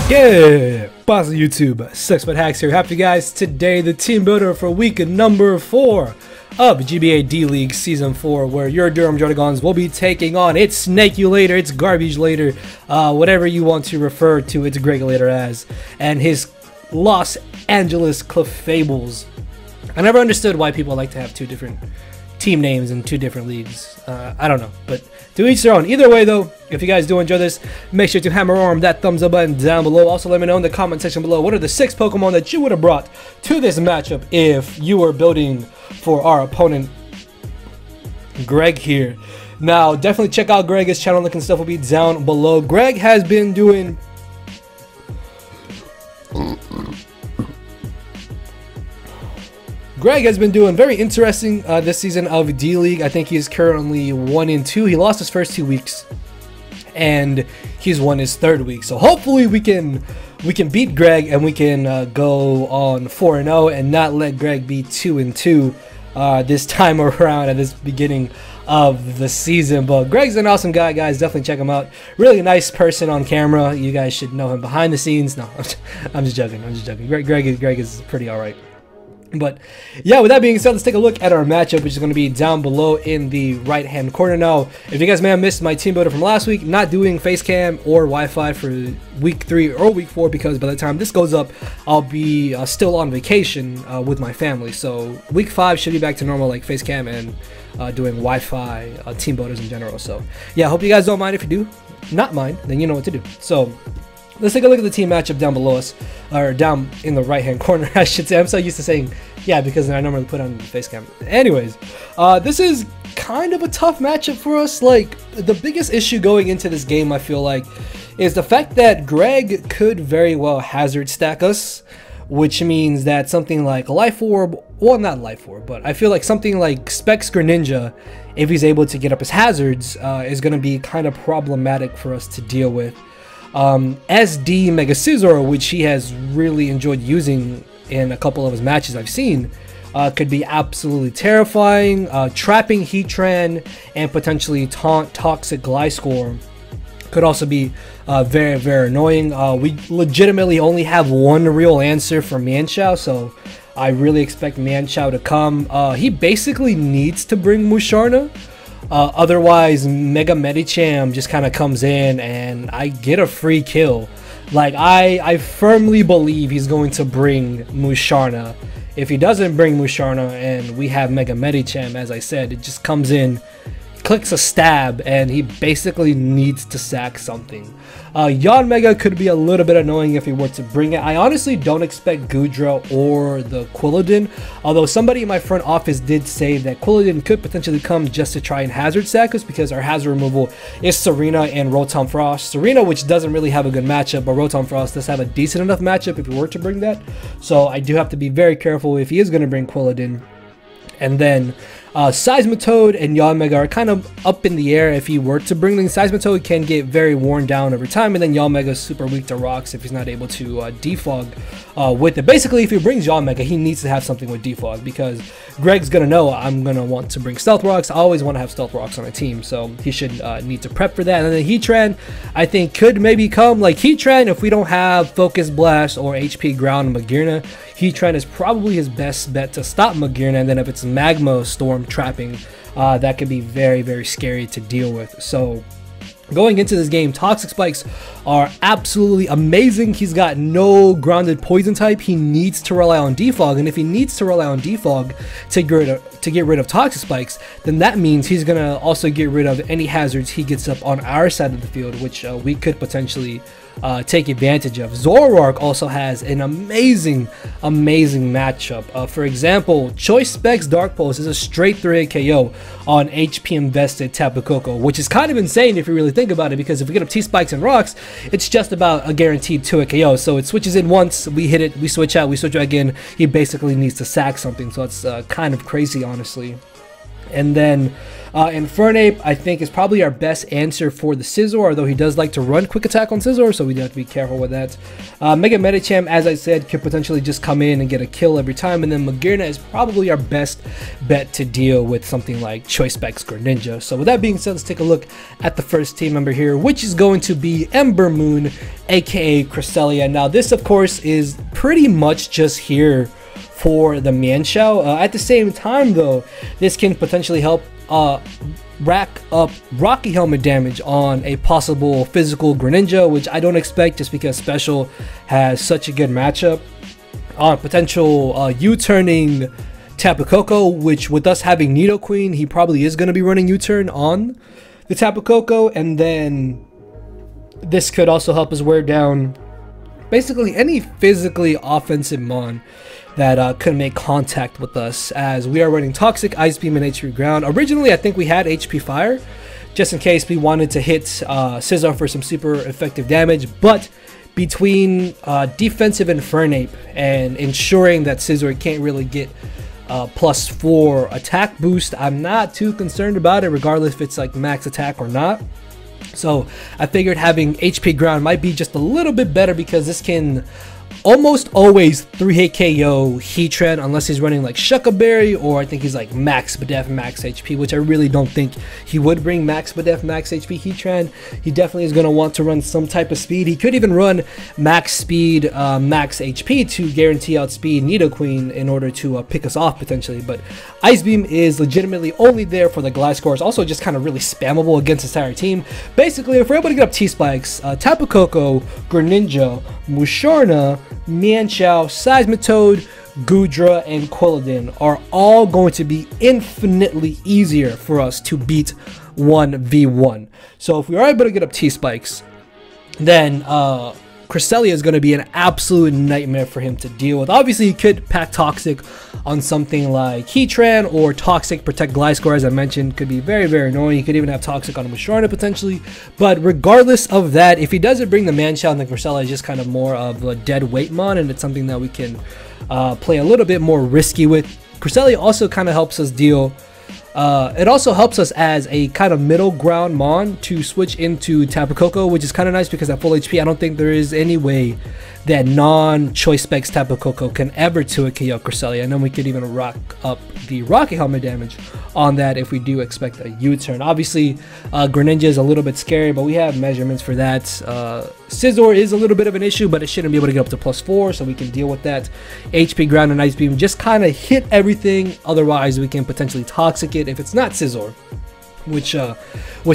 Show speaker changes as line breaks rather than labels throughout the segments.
Yeah, boss of YouTube, SixftHax here. Happy guys, today the team builder for week number 4 of GBA D League Season 4, where your Durham Druddigons will be taking on itzJohnator, it's Garbage-lator, whatever you want to refer to its Greg-lator as, and his Los Angeles Clefables. I never understood why people like to have 2 different team names in 2 different leagues. I don't know, but to each their own. Either way though, if you guys do enjoy this, make sure to hammer on that thumbs up button down below. Also let me know in the comment section below, what are the 6 Pokemon that you would have brought to this matchup if you were building for our opponent Greg here. Now definitely check out Greg's channel, link and stuff will be down below. Greg has been doing very interesting this season of D League. I think he is currently 1-2. He lost his first 2 weeks, and he's won his 3rd week. So hopefully we can beat Greg and we can go on 4-0 and not let Greg be 2-2 this time around at this beginning of the season. But Greg's an awesome guy, guys. Definitely check him out. Really nice person on camera. You guys should know him behind the scenes. No, I'm just joking. Greg is pretty all right. But yeah, with that being said, let's take a look at our matchup, which is going to be down below in the right hand corner. Now, if you guys may have missed my team builder from last week, not doing face cam or Wi-Fi for week 3 or week 4, because by the time this goes up, I'll be still on vacation with my family. So week 5 should be back to normal, like face cam and doing Wi-Fi team builders in general. So yeah, hope you guys don't mind. If you do not mind, then you know what to do. So let's take a look at the team matchup down below us, or down in the right hand corner, I should say. I'm so used to saying yeah because I normally put on the face cam. Anyways, this is kind of a tough matchup for us. Like, the biggest issue going into this game, I feel like, is the fact that Greg could very well hazard stack us, which means that something like Life Orb, well, not Life Orb, but I feel like something like Specs Greninja, if he's able to get up his hazards, is going to be kind of problematic for us to deal with. SD Mega Scizor, which he has really enjoyed using in a couple of his matches I've seen, could be absolutely terrifying. Trapping Heatran and potentially Taunt Toxic Gliscor could also be very, very annoying. We legitimately only have one real answer for Manchow, so I really expect Manchow to come. He basically needs to bring Musharna. Otherwise, Mega Medicham just kind of comes in and I get a free kill. Like, I firmly believe he's going to bring Musharna. If he doesn't bring Musharna and we have Mega Medicham, as I said, it just comes in, clicks a stab, and he basically needs to sack something. Yanmega could be a little bit annoying if he were to bring it. I honestly don't expect Goodra or the Quilladin, although somebody in my front office did say that Quilladin could potentially come just to try and hazard sack us, because our hazard removal is Serena and Rotom Frost. Serena, which doesn't really have a good matchup, but Rotom Frost does have a decent enough matchup if we were to bring that. So I do have to be very careful if he is going to bring Quilladin. And then Seismitoad and Yanmega are kind of up in the air. If he were to bring them, Seismitoad can get very worn down over time, and then Yanmega is super weak to rocks if he's not able to defog with it. Basically, if he brings Yanmega, he needs to have something with defog, because Greg's gonna know I'm gonna want to bring Stealth Rocks. I always want to have Stealth Rocks on a team, so he should need to prep for that. And then Heatran, I think, could maybe come. Like, Heatran, if we don't have Focus Blast or HP Ground Magearna, Heatran is probably his best bet to stop Magearna. And then if it's Magma Storm trapping, that could be very, very scary to deal with. So going into this game, Toxic Spikes are absolutely amazing. He's got no grounded poison type. He needs to rely on defog, and if he needs to rely on defog to get rid of Toxic Spikes, then that means he's gonna also get rid of any hazards he gets up on our side of the field, which we could potentially take advantage of. Zoroark also has an amazing matchup. For example, Choice Specs Dark Pulse is a straight 3-hit KO on HP invested Tapu Koko, which is kind of insane if you really think about it, because if we get up T-Spikes and Rocks, it's just about a guaranteed 2-hit KO. So it switches in once, we hit it, we switch out, we switch out again. He basically needs to sack something, so it's kind of crazy, honestly. And then Infernape, I think, is probably our best answer for the Scizor, although he does like to run quick attack on Scizor, so we do have to be careful with that. Mega Medicham, as I said, could potentially just come in and get a kill every time, and then Magearna is probably our best bet to deal with something like Choice Specs Greninja. So with that being said, let's take a look at the first team member here, which is going to be Ember Moon, aka Cresselia. Now this, of course, is pretty much just here for the Mienshao. At the same time, though, this can potentially help rack up Rocky Helmet damage on a possible physical Greninja, which I don't expect just because Special has such a good matchup. On potential U-turning Tapu Koko, which with us having Nidoqueen, he probably is going to be running U-turn on the Tapu Koko, and then this could also help us wear down basically any physically offensive mon that could make contact with us, as we are running Toxic, Ice Beam, and HP Ground. Originally, I think we had HP Fire, just in case we wanted to hit Scizor for some super effective damage, but between defensive Infernape and ensuring that Scizor can't really get +4 attack boost, I'm not too concerned about it, regardless if it's like max attack or not. So I figured having HP Ground might be just a little bit better, because this can almost always 3-hit KO Heatran unless he's running like Shucka Berry, or I think he's like Max Badef Max HP, which I really don't think he would bring Max Badef Max HP Heatran. He definitely is going to want to run some type of speed. He could even run Max Speed Max HP to guarantee outspeed Nidoqueen in order to pick us off potentially, but Ice Beam is legitimately only there for the Gliscor. It's also just kind of really spammable against this entire team. Basically, if we're able to get up T-Spikes, Tapu Koko, Greninja, Musharna, Mienshao, Seismitoad, Goodra, and Quilladin are all going to be infinitely easier for us to beat 1v1. So if we are able to get up T-Spikes, then Cresselia is going to be an absolute nightmare for him to deal with. Obviously, you could pack Toxic on something like Heatran, or Toxic Protect Gliscor, as I mentioned, could be very, very annoying. You could even have Toxic on a Musharna potentially. But regardless of that, if he doesn't bring the Mienshao, then Cresselia is just kind of more of a dead weight mon, and it's something that we can play a little bit more risky with. Cresselia also kind of helps us deal. It also helps us as a kind of middle ground mon to switch into Tapu Koko, which is kind of nice because at full HP, I don't think there is any way that non-Choice Specs Tapu Koko can ever 2-hit KO Cresselia, and then we could even rock up the Rocky Helmet damage on that if we do expect a U-turn. Obviously, Greninja is a little bit scary, but we have measurements for that. Scizor is a little bit of an issue, but it shouldn't be able to get up to +4, so we can deal with that. HP Ground and Ice Beam just kind of hit everything. Otherwise, we can potentially Toxic it if it's not Scizor, which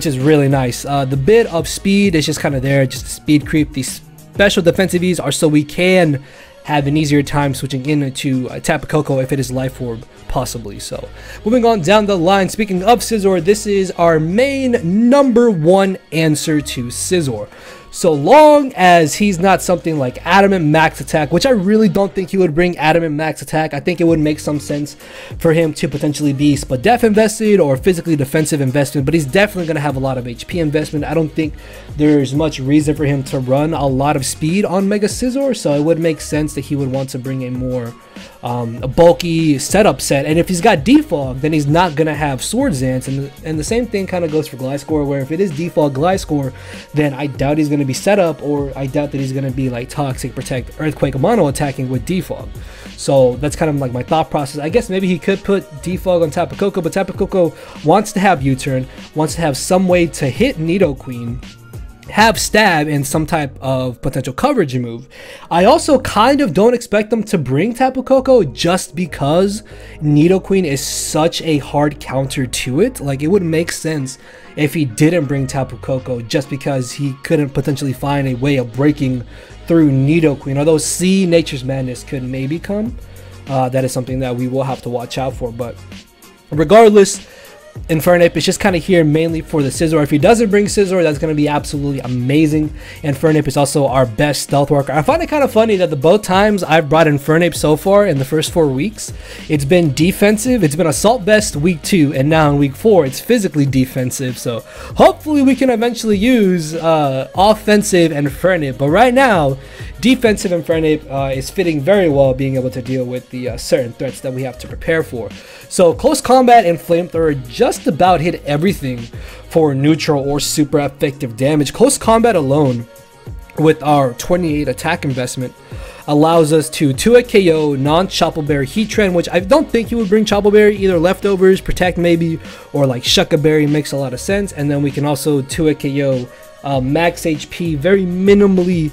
is really nice. The bit of speed is just kind of there, just speed creep. These special defensive E's are so we can have an easier time switching into Tapu Koko if it is Life Orb, possibly. So moving on down the line, speaking of Scizor, this is our main #1 answer to Scizor. So long as he's not something like Adamant Max Attack, which I really don't think he would bring Adamant Max Attack. I think it would make some sense for him to potentially be Spadef invested or physically defensive investment, but he's definitely going to have a lot of HP investment. I don't think there's much reason for him to run a lot of speed on Mega Scizor, so it would make sense that he would want to bring a more a bulky setup set. And if he's got Defog, then he's not going to have Sword Dance, and the same thing kind of goes for Gliscor, where if it is Defog Gliscor, then I doubt he's going to be set up, or I doubt that he's going to be like Toxic, Protect, Earthquake, Mono attacking with Defog. So that's kind of like my thought process. I guess maybe he could put Defog on Tapu Koko, but Tapu Koko wants to have U-turn, wants to have some way to hit Nidoqueen, have stab, and some type of potential coverage move. I also kind of don't expect them to bring Tapu Koko just because Nidoqueen is such a hard counter to it. Like, it would make sense if he didn't bring Tapu Koko just because he couldn't potentially find a way of breaking through Nidoqueen. Although C Nature's Madness could maybe come. That is something that we will have to watch out for. But regardless, Infernape is just kind of here mainly for the Scizor. If he doesn't bring Scizor, that's going to be absolutely amazing. Infernape is also our best stealth worker. I find it kind of funny that the both times I've brought Infernape so far in the first 4 weeks, it's been defensive. It's been Assault Vest week 2, and now in week 4, it's physically defensive. So hopefully we can eventually use offensive Infernape. But right now, defensive Infernape is fitting very well, being able to deal with the certain threats that we have to prepare for. So close combat and flamethrower just just about hit everything for neutral or super effective damage. Close combat alone, with our 28 attack investment, allows us to 2-hit KO non-Choppleberry Heatran, which I don't think he would bring Choppleberry, either Leftovers, Protect maybe, or like Shuckaberry makes a lot of sense. And then we can also 2-hit KO max HP, very minimally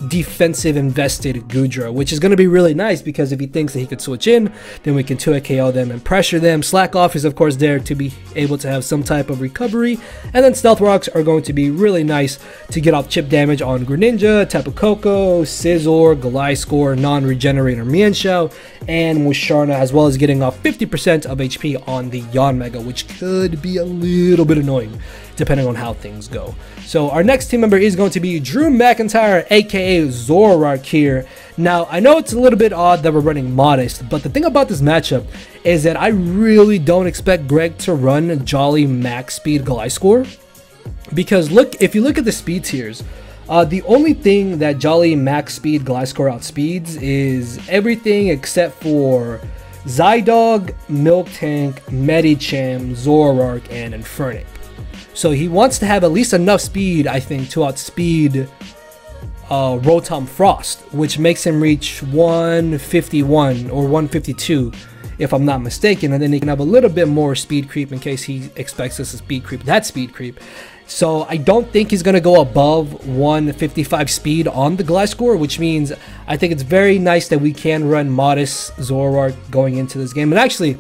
defensive invested Goodra, which is going to be really nice because if he thinks that he could switch in, then we can 2-hit KO them and pressure them. Slack Off is of course there to be able to have some type of recovery, and then Stealth Rocks are going to be really nice to get off chip damage on Greninja, Tapu Koko, Scizor, Gliscor, non-regenerator Mienshao, and Musharna, as well as getting off 50% of HP on the Yanmega, which could be a little bit annoying depending on how things go. So our next team member is going to be Drew McIntyre, aka Zoroark here. Now, I know it's a little bit odd that we're running Modest, but the thing about this matchup is that I really don't expect Greg to run Jolly Max Speed Gliscor, because look, if you look at the speed tiers, the only thing that Jolly Max Speed Gliscor outspeeds is everything except for Zydog, Miltank, Medicham, Zoroark, and Infernic. So he wants to have at least enough speed, I think, to outspeed Rotom Frost, which makes him reach 151 or 152, if I'm not mistaken. And then he can have a little bit more speed creep in case he expects us to speed creep that speed creep. So I don't think he's going to go above 155 speed on the Gliscor, which means I think it's very nice that we can run Modest Zoroark going into this game. And actually,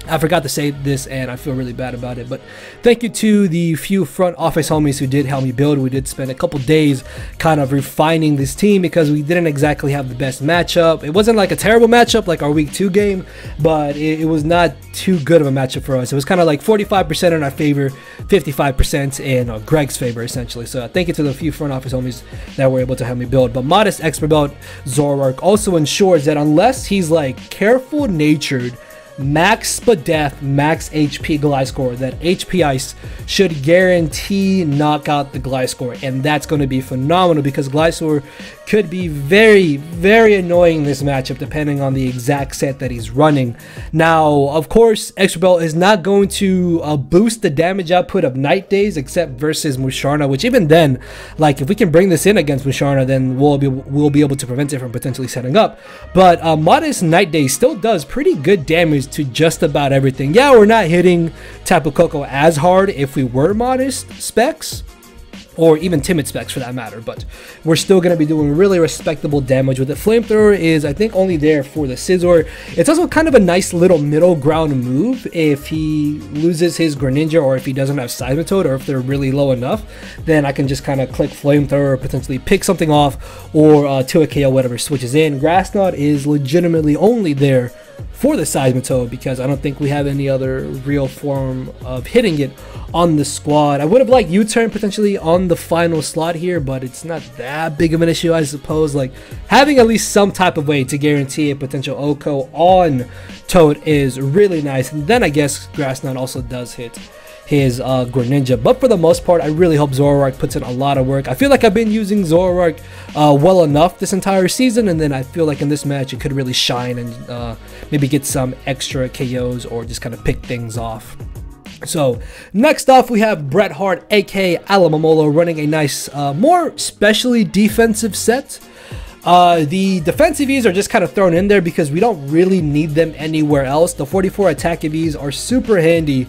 I forgot to say this and I feel really bad about it, but thank you to the few front office homies who did help me build. We did spend a couple days kind of refining this team because we didn't exactly have the best matchup. It wasn't like a terrible matchup like our week 2 game, but it was not too good of a matchup for us. It was kind of like 45% in our favor, 55% in Greg's favor essentially. So thank you to the few front office homies that were able to help me build. But Modest Expert Belt Zoroark also ensures that unless he's like careful natured max Spadef, max HP Gliscor, that HP Ice should guarantee knock out the Gliscor, and that's going to be phenomenal because Gliscor could be very, very annoying in this matchup depending on the exact set that he's running. Now, of course, Extra Belt is not going to boost the damage output of Night Days except versus Musharna, which even then, like if we can bring this in against Musharna, then we'll be able to prevent it from potentially setting up. But Modest Night Days still does pretty good damage to just about everything. Yeah, we're not hitting Tapu Koko as hard if we were Modest specs, or even timid specs for that matter, but we're still going to be doing really respectable damage with it. Flamethrower is, I think, only there for the Scizor. It's also kind of a nice little middle ground move if he loses his Greninja, or if he doesn't have Seismitoad, or if they're really low enough, then I can just kind of click Flamethrower, potentially pick something off, or 2-hit KO whatever switches in. Grass Knot is legitimately only there for the Seismitoad because I don't think we have any other real form of hitting it on the squad. I would have liked U-turn potentially on the final slot here, but it's not that big of an issue, I suppose. Like having at least some type of way to guarantee a potential OHKO on Toad is really nice. And then I guess Grass Knot also does hit his Greninja, but for the most part I really hope Zoroark puts in a lot of work. I feel like I've been using Zoroark well enough this entire season, and then I feel like in this match it could really shine and maybe get some extra KOs or just kind of pick things off. So next off we have Bret Hart aka Alamamolo running a nice more specially defensive set. The defensive E's are just kind of thrown in there because we don't really need them anywhere else. The 44 attack E's are super handy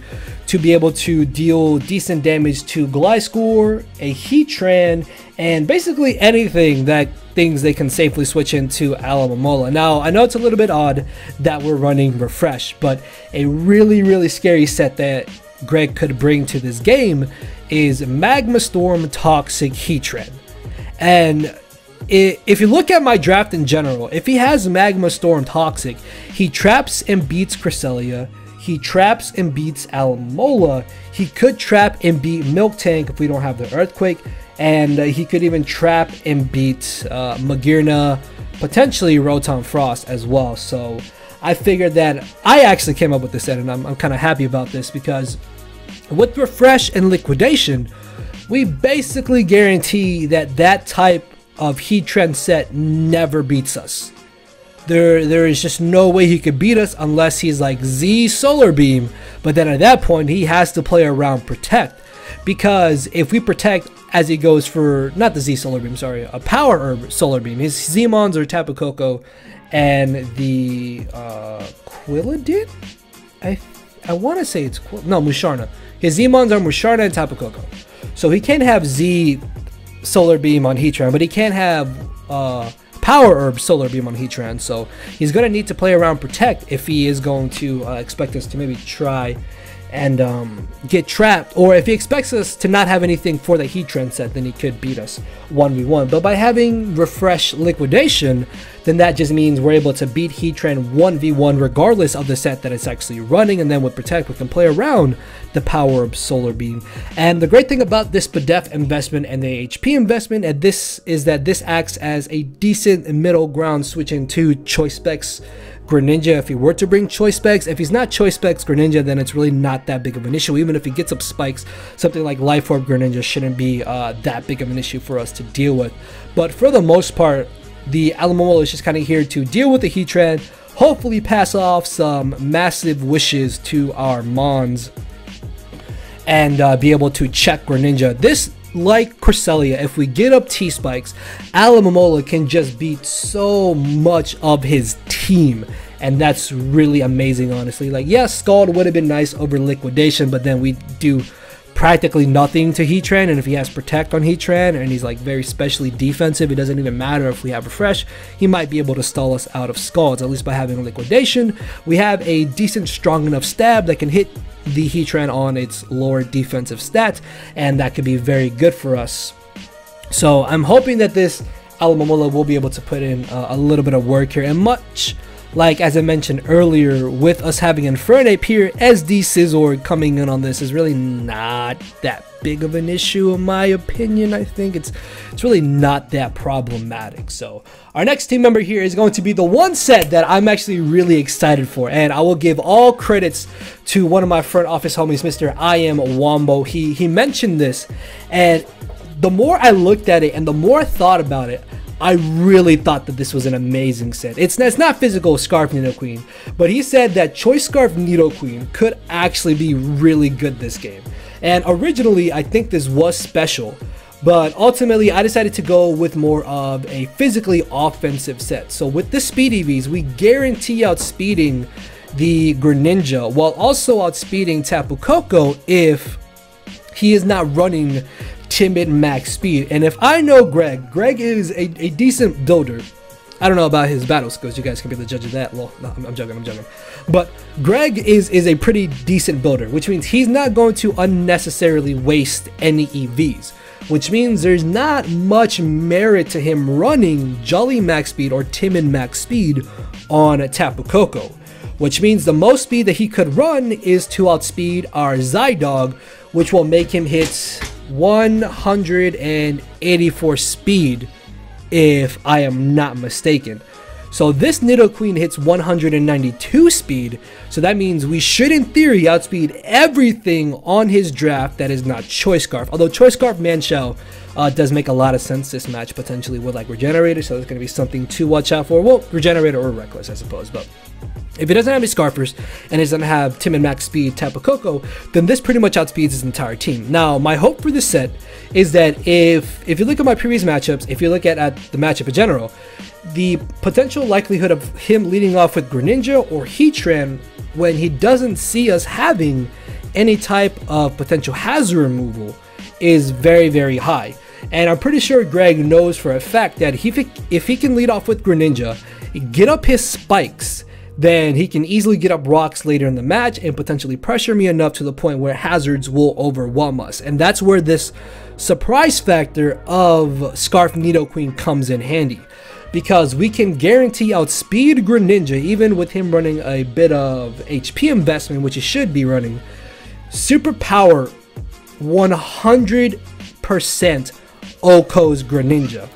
to be able to deal decent damage to Gliscor, a Heatran, and basically anything that things they can safely switch into Alamamola. Now, I know it's a little bit odd that we're running Refresh, but a really, really scary set that Greg could bring to this game is Magma Storm Toxic Heatran. And if you look at my draft in general, if he has Magma Storm Toxic, he traps and beats Cresselia, he traps and beats Alamola, he could trap and beat Miltank if we don't have the Earthquake, and he could even trap and beat Magearna, potentially Rotom Frost as well. So I figured that I actually came up with this set, and I'm kind of happy about this because with Refresh and Liquidation, we basically guarantee that that type of Heatran set never beats us. there is just no way he could beat us unless he's like Z Solar Beam. But then at that point, he has to play around Protect, because if we Protect as he goes for, not the Z Solar Beam, sorry, a Power Herb Solar Beam, his Z-Mons are Tapu Koko and the Quilladin? I want to say it's Musharna. His Z-Mons are Musharna and Tapu Koko. So he can't have Z Solar Beam on Heatran, but he can't have Power Herb Solar Beam on Heatran. So he's going to need to play around Protect if he is going to expect us to maybe try and get trapped, or if he expects us to not have anything for the Heatran set, then he could beat us 1v1. But by having Refresh Liquidation, then that just means we're able to beat Heatran 1v1 regardless of the set that it's actually running, and then with Protect we can play around the Power of Solar Beam. And the great thing about this Spadef investment and the HP investment and this is that this acts as a decent middle ground switching to Choice Specs Greninja if he were to bring Choice Specs. If he's not Choice Specs Greninja, then it's really not that big of an issue. Even if he gets up spikes, something like Life Orb Greninja shouldn't be that big of an issue for us to deal with. But for the most part, the Alomomola is just kind of here to deal with the Heatran, hopefully pass off some massive wishes to our Mons, and be able to check Greninja. This, like Cresselia, if we get up T-Spikes, Alomomola can just beat so much of his team, and that's really amazing, honestly. Like, yeah, Scald would have been nice over Liquidation, but then we do practically nothing to Heatran, and if he has Protect on Heatran and he's like very specially defensive, it doesn't even matter if we have Refresh, he might be able to stall us out of Scalds. At least by having Liquidation, we have a decent strong enough stab that can hit the Heatran on its lower defensive stats, and that could be very good for us. So I'm hoping that this Alomomola will be able to put in a little bit of work here, and much like as I mentioned earlier, with us having Infernape here, SD Scizor coming in on this is really not that big of an issue in my opinion. I think it's really not that problematic. So our next team member here is going to be the one set that I'm actually really excited for, and I will give all credits to one of my front office homies, Mr. I Am Wombo. He mentioned this, and the more I looked at it and the more I thought about it, I really thought that this was an amazing set. It's not physical Scarf Nidoqueen, but he said that Choice Scarf Nidoqueen could actually be really good this game. And originally, I think this was special, but ultimately, I decided to go with more of a physically offensive set. So with the Speed EVs, we guarantee outspeeding the Greninja while also outspeeding Tapu Koko if he is not running timid max speed. And if I know Greg is a decent builder. I don't know about his battle skills, you guys can be the judge of that. Well, no, I'm joking. But Greg is a pretty decent builder, which means he's not going to unnecessarily waste any EVs, which means there's not much merit to him running Jolly max speed or timid max speed on Tapu Koko, which means the most speed that he could run is to outspeed our Zydog, which will make him hit 184 speed if I am not mistaken. So this Nidoqueen hits 192 speed, so that means we should in theory outspeed everything on his draft that is not Choice Scarf. Although Choice Scarf Manchow does make a lot of sense this match potentially with like Regenerator, so there's going to be something to watch out for. Well, Regenerator or Reckless I suppose, but if he doesn't have any Scarfers and he doesn't have Tim and Max Speed Tapu Koko, then this pretty much outspeeds his entire team. Now, my hope for this set is that if you look at my previous matchups, if you look at the matchup in general, the potential likelihood of him leading off with Greninja or Heatran when he doesn't see us having any type of potential hazard removal is very, very high. And I'm pretty sure Greg knows for a fact that if he can lead off with Greninja, get up his spikes, then he can easily get up rocks later in the match and potentially pressure me enough to the point where hazards will overwhelm us. And that's where this surprise factor of Scarf Nidoqueen comes in handy, because we can guarantee outspeed Greninja even with him running a bit of HP investment, which he should be running. Superpower 100% OHKO's Greninja.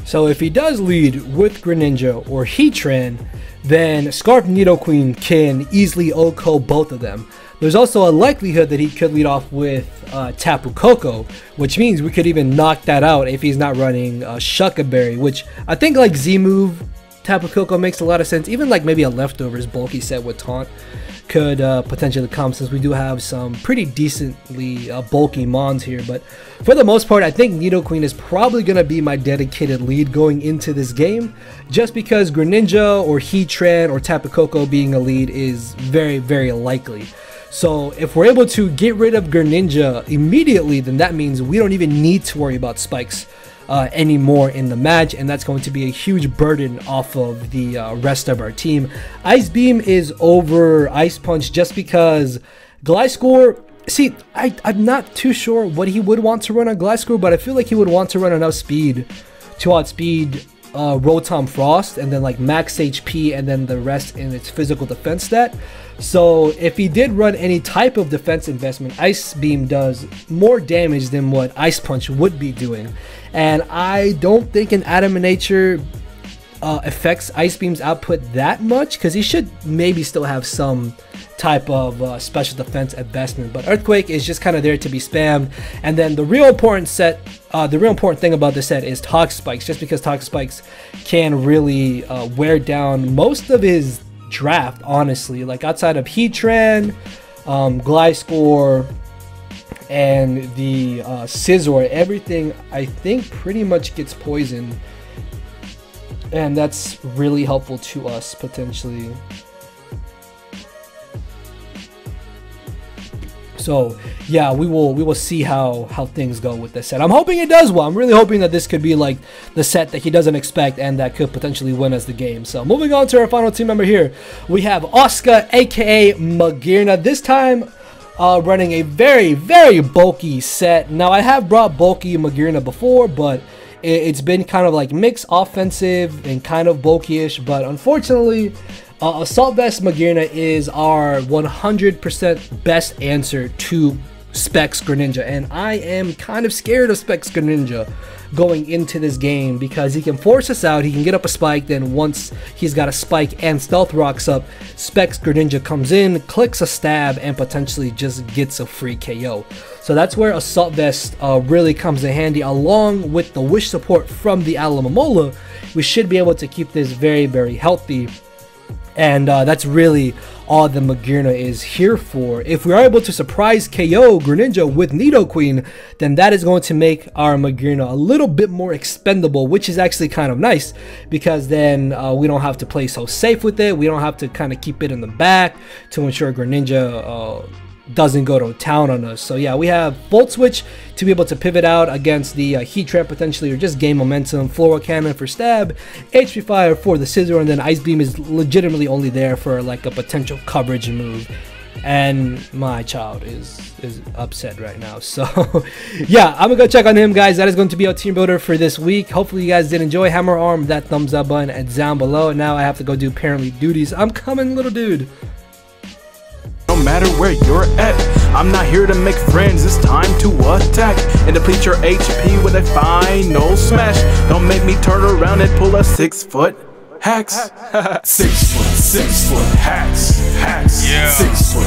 So if he does lead with Greninja or Heatran, then Scarf Nidoqueen can easily OHKO both of them. There's also a likelihood that he could lead off with Tapu Koko, which means we could even knock that out if he's not running Shucka Berry, which I think like Z move Tapu Koko makes a lot of sense. Even like maybe a leftovers bulky set with Taunt could potentially come, since we do have some pretty decently bulky mons here. But for the most part, I think Nidoqueen is probably going to be my dedicated lead going into this game, just because Greninja or Heatran or Tapu Koko being a lead is very, very likely. So if we're able to get rid of Greninja immediately, then that means we don't even need to worry about spikes anymore in the match, and that's going to be a huge burden off of the rest of our team. Ice Beam is over Ice Punch just because Gliscor, see, I'm not too sure what he would want to run on Gliscor, but I feel like he would want to run enough speed to outspeed Rotom Frost, and then like max HP, and then the rest in its physical defense stat. So if he did run any type of defense investment, Ice Beam does more damage than what Ice Punch would be doing. And I don't think an Adaman Nature affects Ice Beam's output that much, because he should maybe still have some type of special defense investment. But Earthquake is just kind of there to be spammed. And then the real important thing about this set is Toxic Spikes, just because Toxic Spikes can really wear down most of his draft, honestly. Like outside of Heatran, Gliscor, and the Scizor, everything I think pretty much gets poisoned, and that's really helpful to us potentially. So yeah, we will see how things go with this set. I'm hoping it does well. I'm really hoping that this could be like the set that he doesn't expect and that could potentially win us the game. So moving on to our final team member here, we have Oscar, aka Magearna. This time running a very, very bulky set. Now I have brought bulky Magearna before, but it's been kind of like mixed offensive and kind of bulky-ish. But unfortunately, Assault Vest Magearna is our 100% best answer to Specs Greninja, and I am kind of scared of Specs Greninja going into this game, because he can force us out, he can get up a spike, then once he's got a spike and Stealth Rocks up, Specs Greninja comes in, clicks a stab, and potentially just gets a free KO. So that's where Assault Vest really comes in handy, along with the Wish support from the Alomomola. We should be able to keep this very, very healthy. And that's really all the Magearna is here for. If we are able to surprise KO Greninja with Nidoqueen, then that is going to make our Magearna a little bit more expendable, which is actually kind of nice, because then we don't have to play so safe with it. We don't have to kind of keep it in the back to ensure Greninja doesn't go to town on us. So yeah, we have Volt Switch to be able to pivot out against the Heatran potentially, or just gain momentum, Floral Cannon for stab, HP Fire for the Scizor, and then Ice Beam is legitimately only there for like a potential coverage move. And my child is upset right now. So yeah, I'm gonna go check on him, guys. That is going to be our team builder for this week. Hopefully you guys did enjoy. Hammer arm that thumbs up button and down below. Now I have to go do apparently duties. I'm coming, little dude.
No matter where you're at, I'm not here to make friends, it's time to attack and deplete your HP with a final smash. Don't make me turn around and pull a 6-foot hacks. 6 foot hacks, yeah. 6 foot